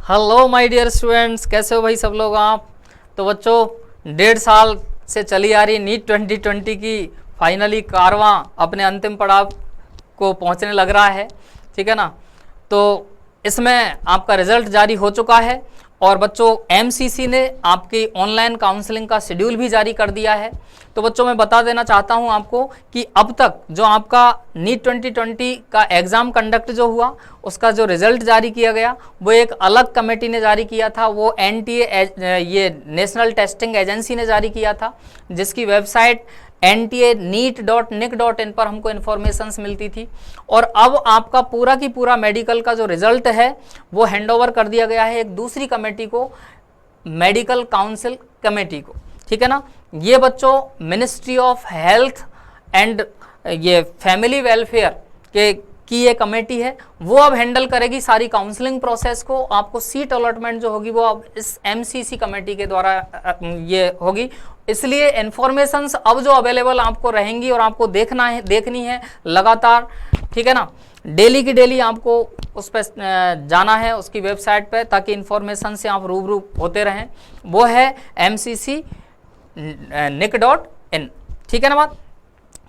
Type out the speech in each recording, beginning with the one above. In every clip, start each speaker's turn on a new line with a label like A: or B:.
A: Hello my dear students, कैसे हो भाई सब लोग आप। तो बच्चों 1.5 साल से चली आ रही नीट 2020 की फाइनली कारवां अपने अंतिम पड़ाव को पहुंचने लग रहा है, ठीक है ना। तो इसमें आपका रिजल्ट जारी हो चुका है और बच्चों एमसीसी ने आपकी ऑनलाइन काउंसलिंग का शेड्यूल भी जारी कर दिया है। तो बच्चों मैं बता देना चाहता हूं आपको कि अब तक जो आपका नीट 2020 का एग्ज़ाम कंडक्ट जो हुआ उसका जो रिज़ल्ट जारी किया गया वो एक अलग कमेटी ने जारी किया था, वो एनटीए ये नेशनल टेस्टिंग एजेंसी ने जारी किया था, जिसकी वेबसाइट nta.neet.nic.in पर हमको इन्फॉर्मेशंस मिलती थी। और अब आपका पूरा की पूरा मेडिकल का जो रिजल्ट है वो हैंडओवर कर दिया गया है एक दूसरी कमेटी को, मेडिकल काउंसिल कमेटी को, ठीक है ना। ये बच्चों मिनिस्ट्री ऑफ हेल्थ एंड ये फैमिली वेलफेयर की ये कमेटी है, वो अब हैंडल करेगी सारी काउंसलिंग प्रोसेस को। आपको सीट अलॉटमेंट जो होगी वो अब इस एमसीसी कमेटी के द्वारा ये होगी, इसलिए इन्फॉर्मेशंस अब जो अवेलेबल आपको रहेंगी और आपको देखनी है लगातार, ठीक है ना। डेली की डेली आपको उस पर जाना है उसकी वेबसाइट पे, ताकि इन्फॉर्मेशन से आप रूबरू होते रहें। वो है mcc.nic.in, ठीक है ना बात।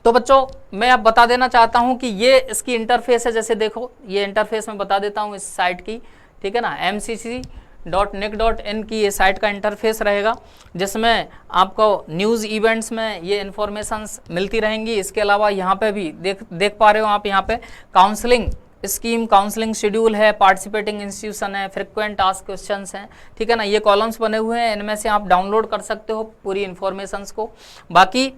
A: तो बच्चों मैं अब बता देना चाहता हूं कि ये इसकी इंटरफेस है, जैसे देखो ये इंटरफेस मैं बता देता हूं इस साइट की, ठीक है ना। mcc.nic.in की ये साइट का इंटरफेस रहेगा, जिसमें आपको न्यूज़ इवेंट्स में ये इन्फॉर्मेशंस मिलती रहेंगी। इसके अलावा यहाँ पे भी देख पा रहे हो आप, यहाँ पे काउंसलिंग स्कीम, काउंसलिंग शेड्यूल है, पार्टिसिपेटिंग इंस्टीट्यूशन है, फ्रिक्वेंट टास्क क्वेश्चंस हैं, ठीक है ना। ये कॉलम्स बने हुए हैं, इनमें से आप डाउनलोड कर सकते हो पूरी इन्फॉर्मेशंस को। बाकी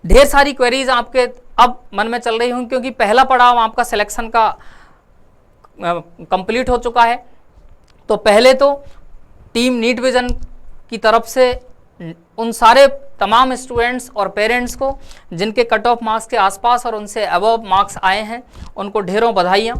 A: ढेर सारी क्वेरीज आपके अब मन में चल रही होंगी, क्योंकि पहला पड़ाव आपका सिलेक्शन का कंप्लीट हो चुका है। तो पहले तो टीम नीट विजन की तरफ से उन सारे तमाम स्टूडेंट्स और पेरेंट्स को जिनके कट ऑफ मार्क्स के आसपास और उनसे अबव मार्क्स आए हैं, उनको ढेरों बधाइयाँ,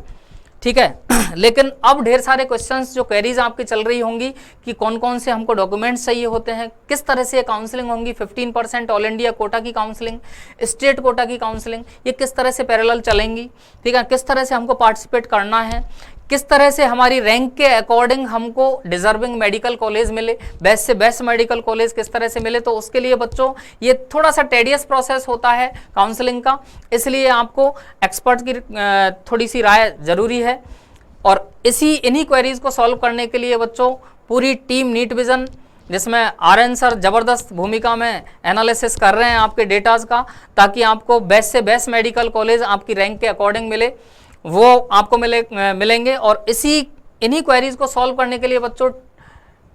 A: ठीक है। लेकिन अब ढेर सारे क्वेश्चंस जो क्वेरीज आपकी चल रही होंगी कि कौन कौन से हमको डॉक्यूमेंट्स चाहिए होते हैं, किस तरह से काउंसलिंग होंगी, 15% ऑल इंडिया कोटा की काउंसलिंग, स्टेट कोटा की काउंसलिंग, ये किस तरह से पैरेलल चलेंगी, ठीक है। किस तरह से हमको पार्टिसिपेट करना है, किस तरह से हमारी रैंक के अकॉर्डिंग हमको डिजर्विंग मेडिकल कॉलेज मिले, बेस्ट से बेस्ट मेडिकल कॉलेज किस तरह से मिले। तो उसके लिए बच्चों ये थोड़ा सा टेडियस प्रोसेस होता है काउंसलिंग का, इसलिए आपको एक्सपर्ट की थोड़ी सी राय जरूरी है। और इन्हीं क्वेरीज को सॉल्व करने के लिए बच्चों पूरी टीम नीट विजन, जिसमें आरएन सर जबरदस्त भूमिका में एनालिसिस कर रहे हैं आपके डेटाज का, ताकि आपको बेस्ट से बेस्ट मेडिकल कॉलेज आपकी रैंक के अकॉर्डिंग मिले, वो आपको मिलेंगे। और इन्हीं क्वेरीज को सॉल्व करने के लिए बच्चों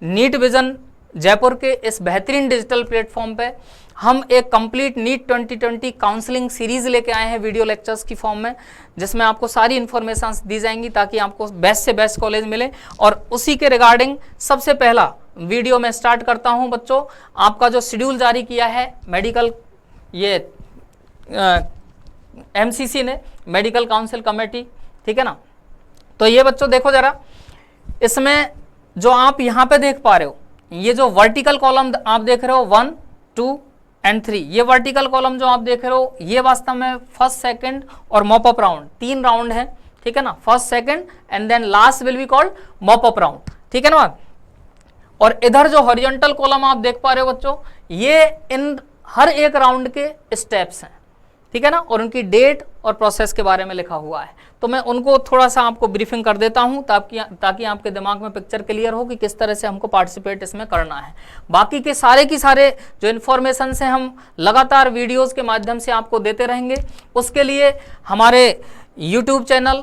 A: नीट विजन जयपुर के इस बेहतरीन डिजिटल प्लेटफॉर्म पे हम एक कंप्लीट नीट 2020 काउंसलिंग सीरीज लेके आए हैं वीडियो लेक्चर्स की फॉर्म में, जिसमें आपको सारी इन्फॉर्मेशन दी जाएंगी ताकि आपको बेस्ट से बेस्ट कॉलेज मिले। और उसी के रिगार्डिंग सबसे पहला वीडियो में स्टार्ट करता हूं बच्चों, आपका जो शेड्यूल जारी किया है मेडिकल ये एमसीसी ने, मेडिकल काउंसिल कमेटी, ठीक है ना। तो ये बच्चों देखो जरा, इसमें जो आप यहाँ पे देख पा रहे हो, ये जो वर्टिकल कॉलम आप देख रहे हो 1, 2 एंड 3, ये वर्टिकल कॉलम जो आप देख रहे हो ये वास्तव में फर्स्ट, सेकंड और मॉप अप राउंड, 3 राउंड है, ठीक है ना। First, second and then last will be called mop up round, ठीक है ना। और इधर जो हॉरिजॉन्टल कॉलम आप देख पा रहे हो बच्चों, ये इन हर एक राउंड के स्टेप्स हैं, ठीक है ना, और उनकी डेट और प्रोसेस के बारे में लिखा हुआ है। तो मैं उनको थोड़ा सा आपको ब्रीफिंग कर देता हूं ताकि आपके दिमाग में पिक्चर क्लियर हो कि किस तरह से हमको पार्टिसिपेट इसमें करना है। बाकी के सारे जो इन्फॉर्मेशन से हम लगातार वीडियोस के माध्यम से आपको देते रहेंगे। उसके लिए हमारे YouTube channel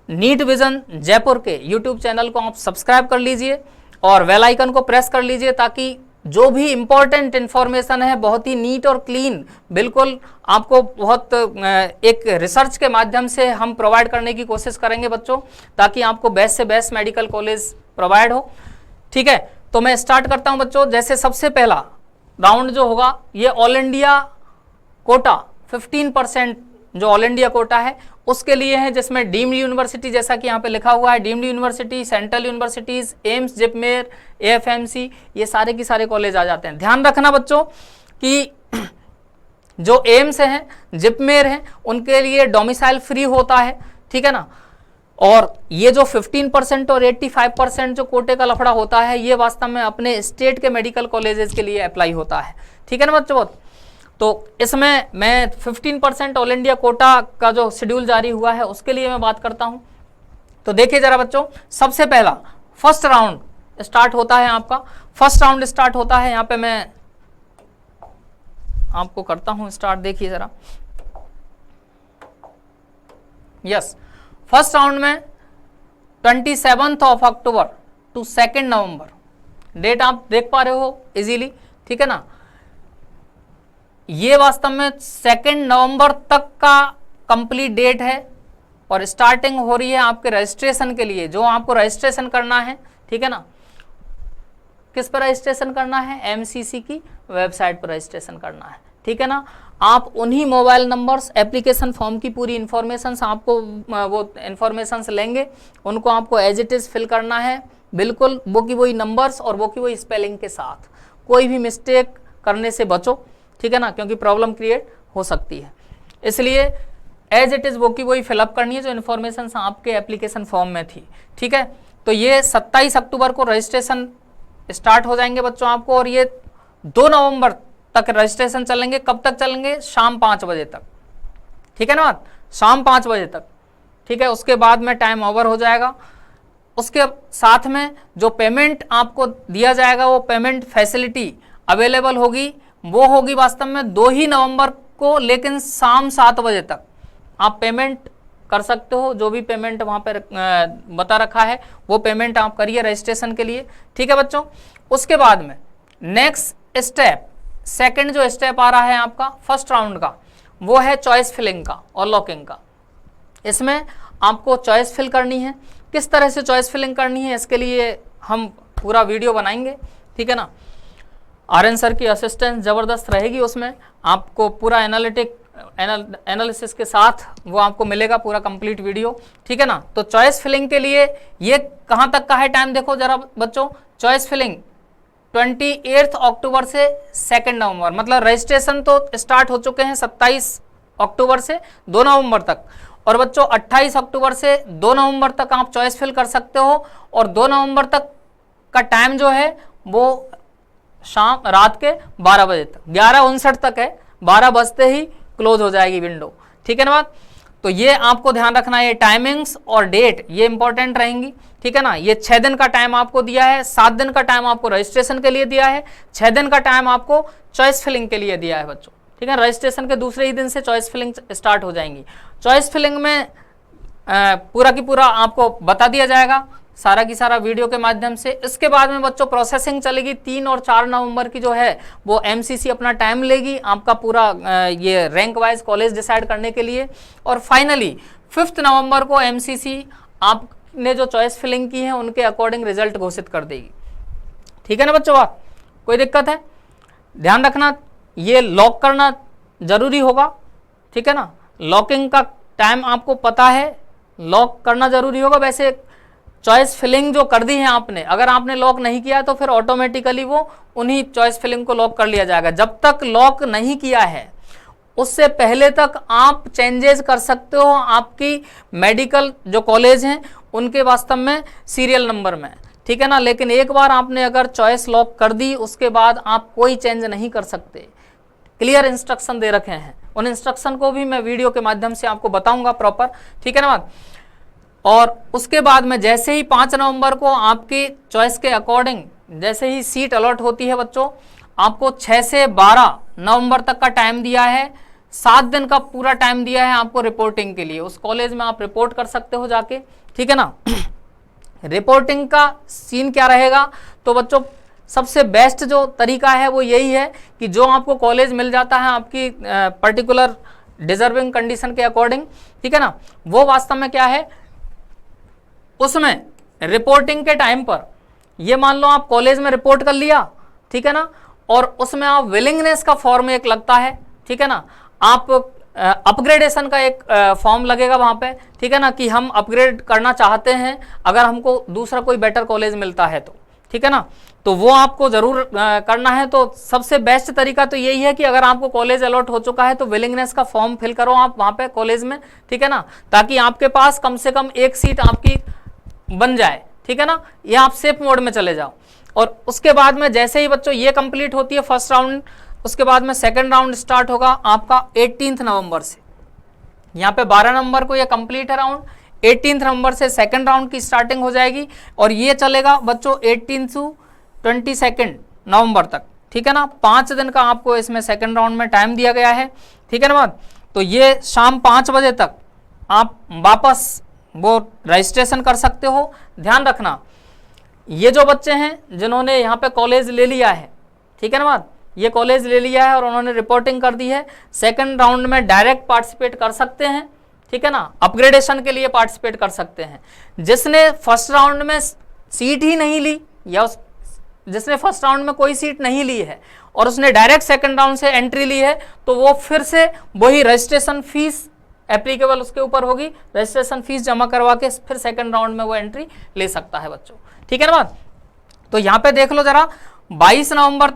A: NEET Vision Jaipur के यूट्यूब चैनल को आप सब्सक्राइब कर लीजिए और बेल आइकन को प्रेस कर लीजिए, ताकि जो भी इंपॉर्टेंट इन्फॉर्मेशन है बहुत ही नीट और क्लीन, बिल्कुल आपको बहुत एक रिसर्च के माध्यम से हम प्रोवाइड करने की कोशिश करेंगे बच्चों, ताकि आपको बेस्ट से बेस्ट मेडिकल कॉलेज प्रोवाइड हो, ठीक है। तो मैं स्टार्ट करता हूं बच्चों। जैसे सबसे पहला राउंड जो होगा ये ऑल इंडिया कोटा 15% जो ऑल इंडिया कोटा है उसके लिए है, जिसमें डीम्ड यूनिवर्सिटी, जैसा कि यहाँ पे लिखा हुआ है, deemed university, central universities, AIIMS, JIPMER, AFMC, ये सारे के सारे कॉलेज आ जाते हैं। ध्यान रखना बच्चों कि जो एम्स हैं, जिपमेर हैं, उनके लिए डोमिसाइल फ्री होता है, ठीक है ना। और ये जो 15% और 85% जो कोटे का लफड़ा होता है, ये वास्तव में अपने स्टेट के मेडिकल कॉलेजेस के लिए अप्लाई होता है। ठीक है ना बच्चों। तो इसमें मैं 15% ऑल इंडिया कोटा का जो शेड्यूल जारी हुआ है उसके लिए मैं बात करता हूं। तो देखिए जरा बच्चों, सबसे पहला फर्स्ट राउंड स्टार्ट होता है आपका। फर्स्ट राउंड स्टार्ट होता है, यहां पे मैं आपको करता हूं स्टार्ट। देखिए जरा, यस, फर्स्ट राउंड में 27 अक्टूबर टू 2 नवंबर डेट आप देख पा रहे हो इजीली। ठीक है ना। ये वास्तव में 2 नवंबर तक का कंप्लीट डेट है और स्टार्टिंग हो रही है आपके रजिस्ट्रेशन के लिए। जो आपको रजिस्ट्रेशन करना है, ठीक है ना, किस पर रजिस्ट्रेशन करना है, एमसीसी की वेबसाइट पर रजिस्ट्रेशन करना है। ठीक है ना। आप उन्हीं मोबाइल नंबर्स, एप्लीकेशन फॉर्म की पूरी इंफॉर्मेशन आपको वो इंफॉर्मेशन लेंगे, उनको आपको एज इट इज फिल करना है, बिल्कुल वो की वही नंबर्स और वो की वही स्पेलिंग के साथ। कोई भी मिस्टेक करने से बचो, ठीक है ना, क्योंकि प्रॉब्लम क्रिएट हो सकती है। इसलिए एज इट इज वो की वही फिलअप करनी है जो इन्फॉर्मेशन आपके एप्लीकेशन फॉर्म में थी। ठीक है। तो ये 27 अक्टूबर को रजिस्ट्रेशन स्टार्ट हो जाएंगे बच्चों आपको, और ये 2 नवंबर तक रजिस्ट्रेशन चलेंगे। कब तक चलेंगे? शाम 5 बजे तक। ठीक है ना, शाम 5 बजे तक। ठीक है। उसके बाद में टाइम ओवर हो जाएगा। उसके साथ में जो पेमेंट आपको दिया जाएगा, वो पेमेंट फैसिलिटी अवेलेबल होगी, वो होगी वास्तव में 2 ही नवंबर को, लेकिन शाम 7 बजे तक आप पेमेंट कर सकते हो। जो भी पेमेंट वहाँ पर बता रखा है वो पेमेंट आप करिए रजिस्ट्रेशन के लिए। ठीक है बच्चों। उसके बाद में नेक्स्ट स्टेप, सेकंड जो स्टेप आ रहा है आपका फर्स्ट राउंड का, वो है चॉइस फिलिंग का और लॉकिंग का। इसमें आपको चॉइस फिल करनी है। किस तरह से चॉइस फिलिंग करनी है, इसके लिए हम पूरा वीडियो बनाएंगे। ठीक है ना। आर्यन सर की असिस्टेंस ज़बरदस्त रहेगी, उसमें आपको पूरा एनालिसिस के साथ वो आपको मिलेगा पूरा कंप्लीट वीडियो। ठीक है ना। तो चॉइस फिलिंग के लिए ये कहाँ तक का है टाइम, देखो जरा बच्चों। चॉइस फिलिंग 28 अक्टूबर से 2 नवंबर, मतलब रजिस्ट्रेशन तो स्टार्ट हो चुके हैं 27 अक्टूबर से 2 नवंबर तक, और बच्चों 28 अक्टूबर से 2 नवंबर तक आप चॉइस फिल कर सकते हो। और 2 नवंबर तक का टाइम जो है वो शाम रात के 12 बजे तक, 11:59 तक है। 12 बजते ही क्लोज हो जाएगी विंडो। ठीक है ना बात। तो ये आपको ध्यान रखना है, ये टाइमिंग्स और डेट ये इंपॉर्टेंट रहेंगी। ठीक है ना। ये 6 दिन का टाइम आपको दिया है, 7 दिन का टाइम आपको रजिस्ट्रेशन के लिए दिया है, 6 दिन का टाइम आपको चॉइस फिलिंग के लिए दिया है बच्चों। ठीक है। रजिस्ट्रेशन के दूसरे ही दिन से चॉइस फिलिंग स्टार्ट हो जाएंगी। चॉइस फिलिंग में पूरा की पूरा आपको बता दिया जाएगा सारा की सारा वीडियो के माध्यम से। इसके बाद में बच्चों प्रोसेसिंग चलेगी। 3 और 4 नवंबर की जो है वो एमसीसी अपना टाइम लेगी आपका पूरा ये रैंक वाइज कॉलेज डिसाइड करने के लिए। और फाइनली 5 नवंबर को एमसीसी आपने जो चॉइस फिलिंग की है उनके अकॉर्डिंग रिजल्ट घोषित कर देगी। ठीक है ना बच्चों। बात कोई दिक्कत है? ध्यान रखना, ये लॉक करना जरूरी होगा। ठीक है ना। लॉकिंग का टाइम आपको पता है, लॉक करना जरूरी होगा। वैसे चॉइस फिलिंग जो कर दी है आपने, अगर आपने लॉक नहीं किया तो फिर ऑटोमेटिकली वो उन्हीं चॉइस फिलिंग को लॉक कर लिया जाएगा। जब तक लॉक नहीं किया है उससे पहले तक आप चेंजेस कर सकते हो आपकी मेडिकल जो कॉलेज हैं उनके वास्तव में सीरियल नंबर में। ठीक है ना। लेकिन एक बार आपने अगर चॉइस लॉक कर दी उसके बाद आप कोई चेंज नहीं कर सकते। क्लियर इंस्ट्रक्शन दे रखे हैं, उन इंस्ट्रक्शन को भी मैं वीडियो के माध्यम से आपको बताऊंगा प्रॉपर। ठीक है ना बात। और उसके बाद में जैसे ही 5 नवंबर को आपकी चॉइस के अकॉर्डिंग जैसे ही सीट अलॉट होती है बच्चों, आपको 6 से 12 नवंबर तक का टाइम दिया है। 7 दिन का पूरा टाइम दिया है आपको रिपोर्टिंग के लिए। उस कॉलेज में आप रिपोर्ट कर सकते हो जाके। ठीक है ना। रिपोर्टिंग का सीन क्या रहेगा, तो बच्चों सबसे बेस्ट जो तरीका है वो यही है कि जो आपको कॉलेज मिल जाता है आपकी पर्टिकुलर डिजर्विंग कंडीशन के अकॉर्डिंग, ठीक है ना, वो वास्तव में क्या है, उसमें रिपोर्टिंग के टाइम पर ये मान लो आप कॉलेज में रिपोर्ट कर लिया, ठीक है ना, और उसमें आप विलिंगनेस का फॉर्म एक लगता है, ठीक है ना, आप अपग्रेडेशन का एक फॉर्म लगेगा वहाँ पे, ठीक है ना, कि हम अपग्रेड करना चाहते हैं अगर हमको दूसरा कोई बेटर कॉलेज मिलता है तो, ठीक है ना। तो वो आपको जरूर करना है। तो सबसे बेस्ट तरीका तो यही है कि अगर आपको कॉलेज अलॉट हो चुका है तो विलिंगनेस का फॉर्म फिल करो आप वहां पे कॉलेज में, ठीक है ना, ताकि आपके पास कम से कम एक सीट आपकी बन जाए, ठीक है ना, ये आप सेफ मोड में चले जाओ। और उसके बाद में जैसे ही बच्चों ये कंप्लीट होती है फर्स्ट राउंड, उसके बाद में सेकंड राउंड स्टार्ट होगा आपका 18 नवंबर से। यहाँ पे 12 नवंबर को ये कंप्लीट है राउंड, 18 नवंबर से सेकंड राउंड की स्टार्टिंग हो जाएगी और ये चलेगा बच्चों 18 से 22 नवंबर तक, ठीक है ना। 5 दिन का आपको इसमें सेकंड राउंड में टाइम दिया गया है, ठीक है ना बात। तो ये शाम 5 बजे तक आप वापस वो रजिस्ट्रेशन कर सकते हो। ध्यान रखना ये जो बच्चे हैं जिन्होंने यहाँ पे कॉलेज ले लिया है, ठीक है ना बात, ये कॉलेज ले लिया है और उन्होंने रिपोर्टिंग कर दी है, सेकंड राउंड में डायरेक्ट पार्टिसिपेट कर सकते हैं, ठीक है ना, अपग्रेडेशन के लिए पार्टिसिपेट कर सकते हैं। जिसने फर्स्ट राउंड में सीट ही नहीं ली या जिसने फर्स्ट राउंड में कोई सीट नहीं ली है और उसने डायरेक्ट सेकंड राउंड से एंट्री ली है तो वो फिर से वही रजिस्ट्रेशन फीस एप्लीकेबल उसके ऊपर होगी, रजिस्ट्रेशन फीस जमा करवा के फिर सेकंड राउंड में वो एंट्री ले सकता है बच्चों, ठीक है ना बात। तो यहाँ पे देख लो जरा 22 नवंबर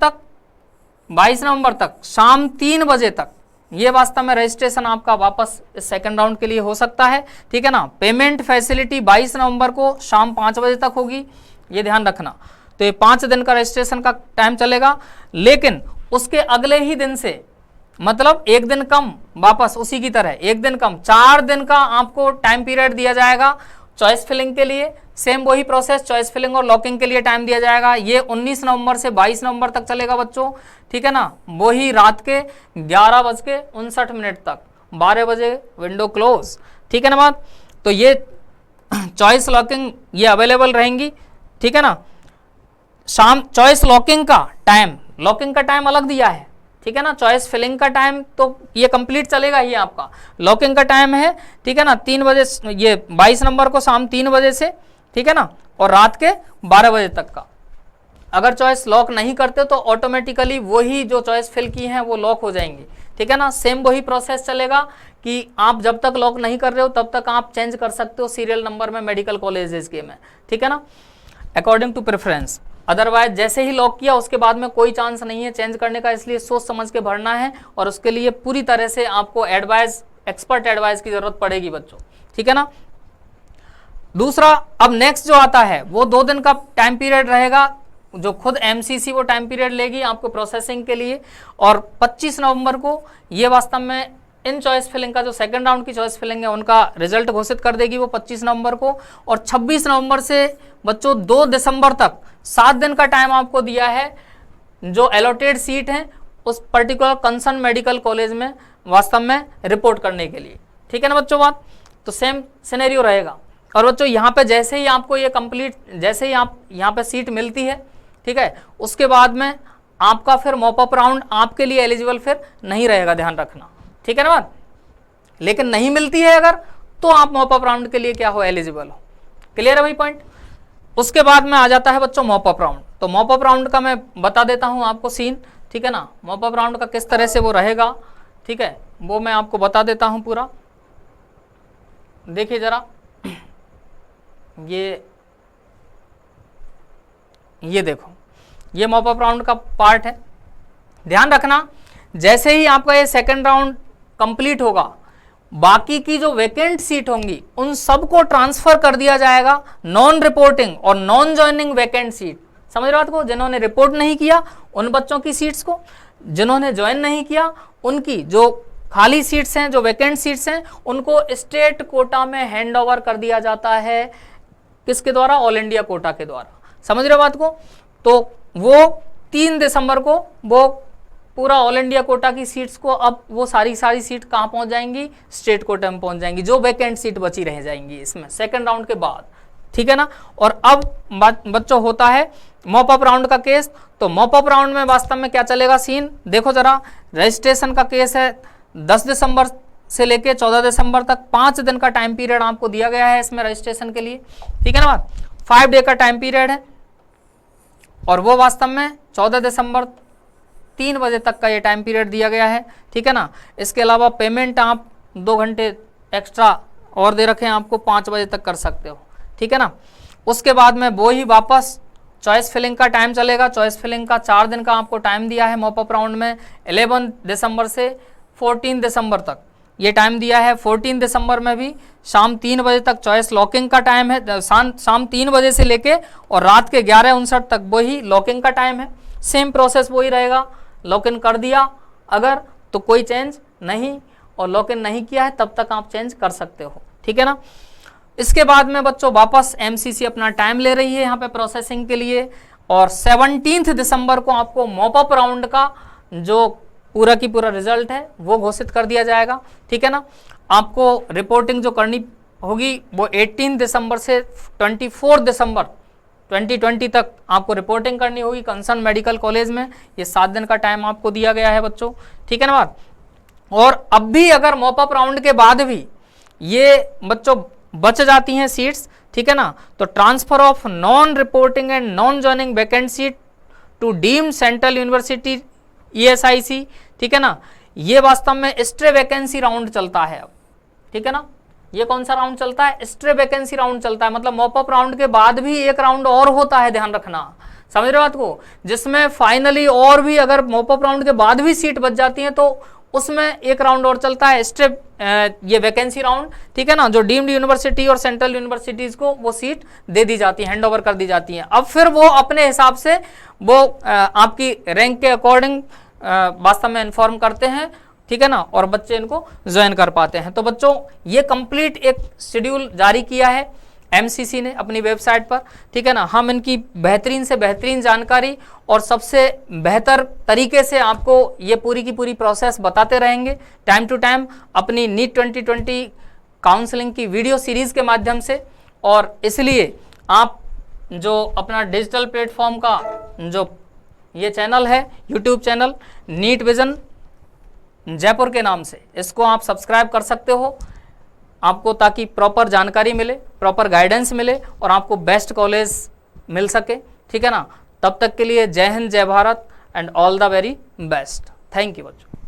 A: तक शाम 3 बजे तक ये वास्तव में रजिस्ट्रेशन आपका वापस इस सेकंड राउंड के लिए हो सकता है, ठीक है ना। पेमेंट फैसिलिटी 22 नवंबर को शाम 5 बजे तक होगी, ये ध्यान रखना। तो ये 5 दिन का रजिस्ट्रेशन का टाइम चलेगा, लेकिन उसके अगले ही दिन से मतलब एक दिन कम, वापस उसी की तरह एक दिन कम, 4 दिन का आपको टाइम पीरियड दिया जाएगा चॉइस फिलिंग के लिए। सेम वही प्रोसेस, चॉइस फिलिंग और लॉकिंग के लिए टाइम दिया जाएगा। ये 19 नवंबर से 22 नवंबर तक चलेगा बच्चों, ठीक है ना। वही रात के 11:59 तक, 12 बजे विंडो क्लोज, ठीक है ना बात। तो ये चॉइस लॉकिंग ये अवेलेबल रहेंगी, ठीक है ना। शाम चॉइस लॉकिंग का टाइम अलग दिया है, ठीक है ना। चॉइस फिलिंग का टाइम तो ये कंप्लीट चलेगा ही आपका, लॉकिंग का टाइम है, ठीक है ना, 3 बजे, ये 22 नंबर को शाम 3 बजे से, ठीक है ना, और रात के 12 बजे तक का। अगर चॉइस लॉक नहीं करते तो ऑटोमेटिकली वही जो चॉइस फिल की हैं वो लॉक हो जाएंगी, ठीक है ना। सेम वही प्रोसेस चलेगा कि आप जब तक लॉक नहीं कर रहे हो तब तक आप चेंज कर सकते हो सीरियल नंबर में मेडिकल कॉलेजेस के में, ठीक है ना, अकॉर्डिंग टू प्रेफरेंस। अदरवाइज जैसे ही लॉक किया उसके बाद में कोई चांस नहीं है चेंज करने का, इसलिए सोच समझ के भरना है और उसके लिए पूरी तरह से आपको एक्सपर्ट एडवाइस की जरूरत पड़ेगी बच्चों, ठीक है ना। दूसरा, अब नेक्स्ट जो आता है वो 2 दिन का टाइम पीरियड रहेगा, जो खुद एमसीसी वो टाइम पीरियड लेगी आपको प्रोसेसिंग के लिए। और 25 नवंबर को ये वास्तव में इन चॉइस फिलिंग का जो सेकंड राउंड की चॉइस फिलिंग है उनका रिजल्ट घोषित कर देगी वो 25 नवंबर को। और 26 नवंबर से बच्चों 2 दिसंबर तक 7 दिन का टाइम आपको दिया है जो अलॉटेड सीट है उस पर्टिकुलर कंसर्न मेडिकल कॉलेज में वास्तव में रिपोर्ट करने के लिए, ठीक है ना बच्चों बात। तो सेम सिनेरियो रहेगा। और बच्चों यहाँ पे जैसे ही आपको ये कंप्लीट, जैसे ही आप यहाँ पे सीट मिलती है, ठीक है, उसके बाद में आपका फिर मॉपअप राउंड आपके लिए एलिजिबल फिर नहीं रहेगा, ध्यान रखना, ठीक है ना बात। लेकिन नहीं मिलती है अगर तो आप मॉपअप राउंड के लिए क्या हो, एलिजिबल हो। क्लियर है भाई पॉइंट। उसके बाद में आ जाता है बच्चों मॉपअप राउंड। तो मॉपअप राउंड का मैं बता देता हूं आपको सीन, ठीक है ना। मॉपअप राउंड का किस तरह से वो रहेगा, ठीक है, वो मैं आपको बता देता हूं पूरा। देखिए जरा, ये देखो, ये मॉपअप राउंड का पार्ट है। ध्यान रखना जैसे ही आपका ये सेकंड राउंड कंप्लीट होगा, बाकी की जो वैकेंट सीट होंगी उन सबको ट्रांसफर कर दिया जाएगा नॉन रिपोर्टिंग और नॉन ज्वाइनिंग वैकेंट सीट। समझ रहे हो बात को। जिन्होंने रिपोर्ट नहीं किया उन बच्चों की सीट्स को, जिन्होंने ज्वाइन नहीं किया उनकी जो खाली सीट्स हैं, जो वैकेंट सीट्स हैं, उनको स्टेट कोटा में हैंड ओवर कर दिया जाता है। किसके द्वारा? ऑल इंडिया कोटा के द्वारा। समझ रहे हो बात को। तो वो 3 दिसंबर को वो पूरा ऑल इंडिया कोटा की सीट्स को, अब वो सारी सीट कहाँ पहुंच जाएंगी? स्टेट कोटा में पहुंच जाएंगी, जो वैकेंट सीट बची रह जाएंगी इसमें सेकंड राउंड के बाद, ठीक है ना। और अब बच्चों होता है मॉपअप राउंड का केस। तो मॉपअप राउंड में वास्तव में क्या चलेगा सीन, देखो जरा। रजिस्ट्रेशन का केस है 10 दिसंबर से लेके 14 दिसंबर तक 5 दिन का टाइम पीरियड आपको दिया गया है इसमें रजिस्ट्रेशन के लिए, ठीक है ना बात। 5 डे का टाइम पीरियड है और वो वास्तव में 14 दिसंबर 3 बजे तक का ये टाइम पीरियड दिया गया है, ठीक है ना। इसके अलावा पेमेंट आप 2 घंटे एक्स्ट्रा और दे रखे हैं आपको, 5 बजे तक कर सकते हो, ठीक है ना। उसके बाद में वो ही वापस चॉइस फिलिंग का टाइम चलेगा। चॉइस फिलिंग का 4 दिन का आपको टाइम दिया है मॉपअप राउंड में, 11 दिसंबर से 14 दिसंबर तक ये टाइम दिया है। 14 दिसंबर में भी शाम 3 बजे तक चॉइस लॉकिंग का टाइम है, शाम 3 बजे से लेके और रात के 11:59 तक वही लॉकिंग का टाइम है। सेम प्रोसेस वही रहेगा, लॉक इन कर दिया अगर तो कोई चेंज नहीं, और लॉक इन नहीं किया है तब तक आप चेंज कर सकते हो, ठीक है ना। इसके बाद में बच्चों वापस एमसीसी अपना टाइम ले रही है यहाँ पे प्रोसेसिंग के लिए, और 17 दिसंबर को आपको मॉपअप राउंड का जो पूरा की पूरा रिजल्ट है वो घोषित कर दिया जाएगा, ठीक है ना। आपको रिपोर्टिंग जो करनी होगी वो 18 दिसंबर से 24 दिसंबर 2020 तक आपको रिपोर्टिंग करनी होगी कंसर्न मेडिकल कॉलेज में। ये 7 दिन का टाइम आपको दिया गया है बच्चों, ठीक है ना बात। और अब भी अगर मॉपअप राउंड के बाद भी ये बच्चों बच जाती हैं सीट्स, ठीक है ना, तो transfer of non reporting and non joining vacant seat to deemed central university ESIC, ठीक है ना, ये वास्तव में स्ट्रे वैकेंसी राउंड चलता है अब, ठीक है ना। ये कौन सा राउंड चलता है? स्ट्रे वैकेंसी राउंड चलता है, मतलब मॉपअप राउंड के बाद भी एक राउंड और होता है, ध्यान रखना, समझ रहे हो बात को, जिसमें फाइनली और भी अगर मॉपअप राउंड के बाद भी सीट बच जाती है तो उसमें एक राउंड और चलता है स्ट्रे ये वैकेंसी राउंड, ठीक है ना, जो डीम्ड यूनिवर्सिटी और सेंट्रल यूनिवर्सिटीज को वो सीट दे दी जाती है, हैंड ओवर कर दी जाती है। अब फिर वो अपने हिसाब से वो आपकी रैंक के अकॉर्डिंग वास्तव में इन्फॉर्म करते हैं, ठीक है ना, और बच्चे इनको ज्वाइन कर पाते हैं। तो बच्चों ये कंप्लीट एक शेड्यूल जारी किया है एमसीसी ने अपनी वेबसाइट पर, ठीक है ना। हम इनकी बेहतरीन से बेहतरीन जानकारी और सबसे बेहतर तरीके से आपको ये पूरी की पूरी प्रोसेस बताते रहेंगे टाइम टू टाइम अपनी नीट 2020 काउंसलिंग की वीडियो सीरीज़ के माध्यम से। और इसलिए आप जो अपना डिजिटल प्लेटफॉर्म का जो ये चैनल है, YouTube channel NEET Vision Jaipur के नाम से, इसको आप सब्सक्राइब कर सकते हो आपको, ताकि प्रॉपर जानकारी मिले, प्रॉपर गाइडेंस मिले और आपको बेस्ट कॉलेज मिल सके, ठीक है ना। तब तक के लिए जय हिंद, जय Bharat and all the very best. Thank you बच्चों।